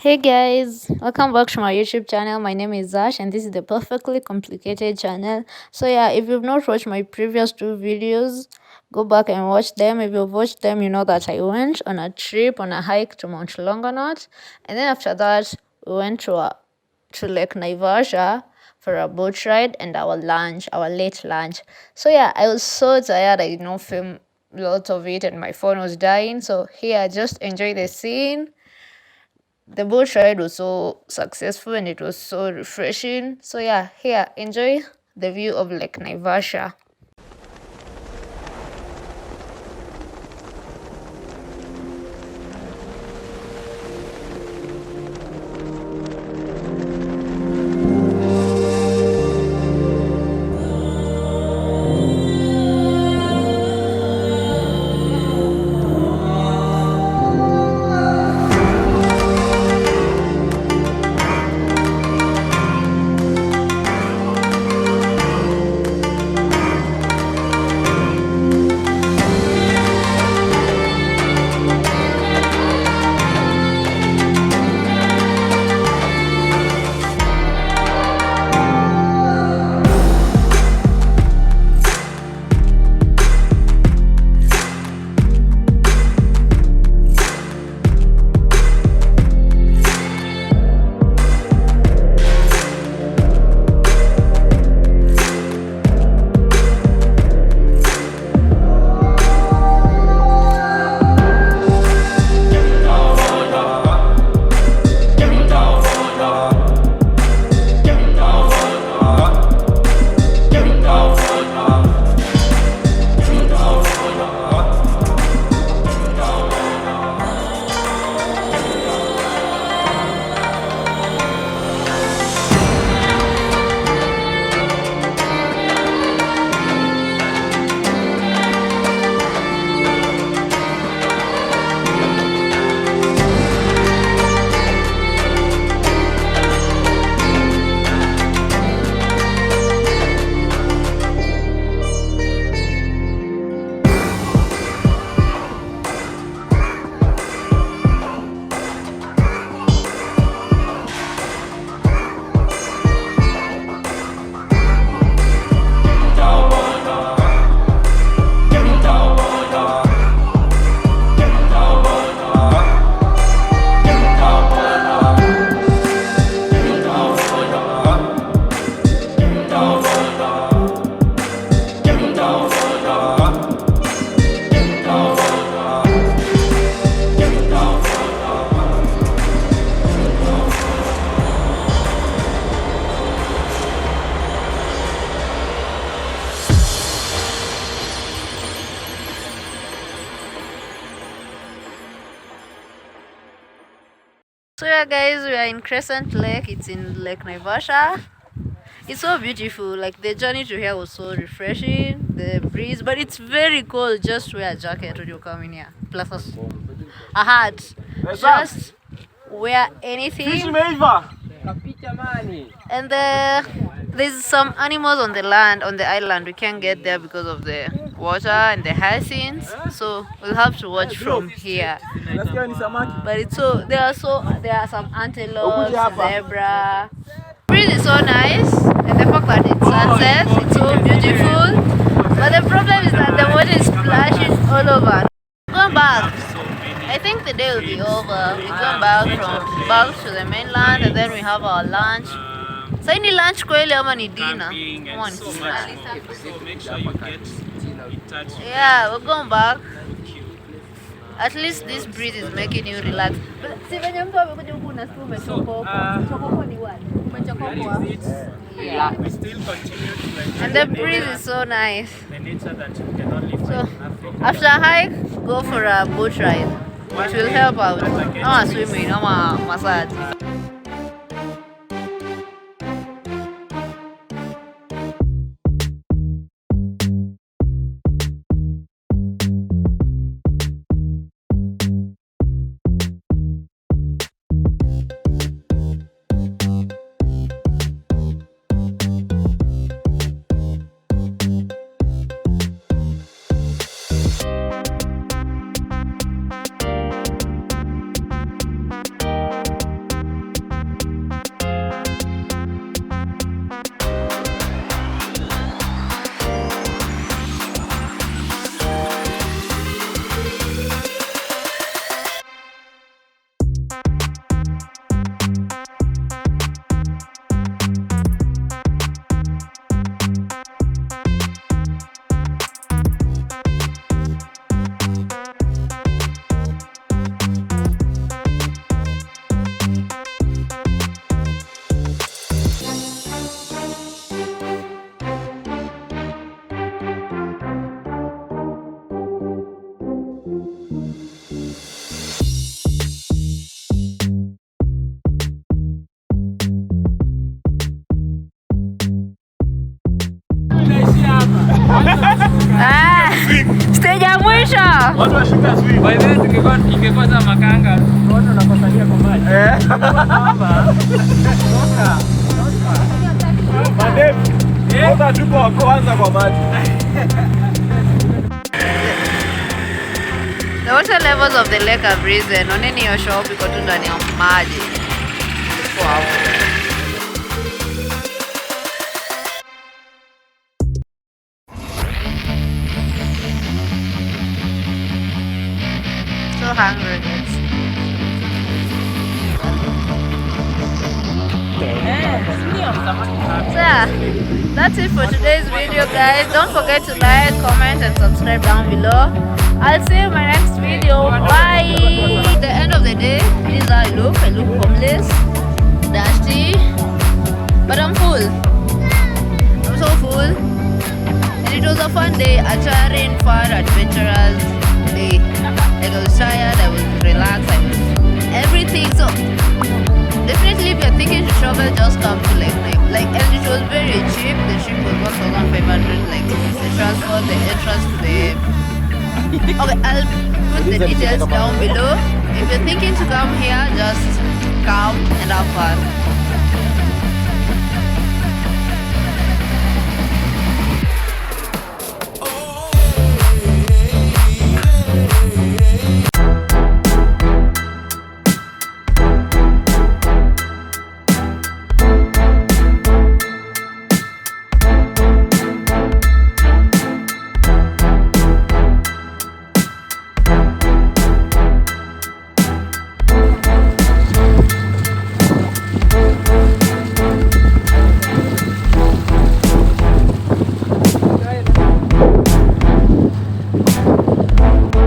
Hey guys, welcome back to my YouTube channel. My name is Ash and this is the perfectly complicated channel. So yeah, if you've not watched my previous two videos, go back and watch them. If you've watched them, you know that I went on a trip on a hike to Mount Longonot, and then after that we went to Lake Naivasha for a boat ride and our lunch, our late lunch. So yeah, I was so tired. I did not film lots of it and my phone was dying. So here, just enjoy the scene. The boat ride was so successful and it was so refreshing. So yeah, here, enjoy the view of Lake Naivasha. So yeah guys, we are in Crescent Lake. It's in Lake Naivasha. It's so beautiful. Like the journey to here was so refreshing. The breeze, but it's very cold. Just wear a jacket when you come in here. Plus a hat. Just wear anything. And there's some animals on the land, on the island. We can't get there because of the water and the hyacinths. So we'll have to watch from here. But it's there are some antelope, zebra. Breeze is so nice, and the fact that it's sunset, it's so beautiful. But the problem is that the water is splashing all over. Going back, I think the day will be over. We're going back to the mainland, and then we have our lunch. So any lunch kweli ama ni dinner? Come on. Yeah, we're going back. At least this breeze is making you relax. Si venye mtu amekuja huku unasikia umechoka huko. Umechoka huko ni what? Umechoka huko. Yeah. We still continue to enjoy. And the breeze is so nice. The nature that you can only find in Africa. After a hike, go for a boat ride, which will help out. I'm swimming, I'm a massage. Ah, stage ya mwisho. Watu washika swing. By the way, ingekuwa za makanga. Watu wanakosalia kwa maji. Madem, wote tupo wa kwanza kwa maji. The water levels of the lake have risen. Oneni hiyo shop iko tu ndani ya maji. Wow. So hungry, guys. So yeah, that's it for today's video, guys. Don't forget to like, comment and subscribe down below. I'll see you in my next video. Bye. At the end of the day, this is how I look. I look homeless, dusty, but I'm full. I'm so full. And it was a fun day, a tiring, fun, adventurous day. Like I was tired, I was relaxed, I was everything. So definitely if you're thinking to travel, just come to like and it was very cheap. The trip was 1,500, like the transport, the entrance to the okay, I'll put the details down below. If you're thinking to come here, just come and have fun.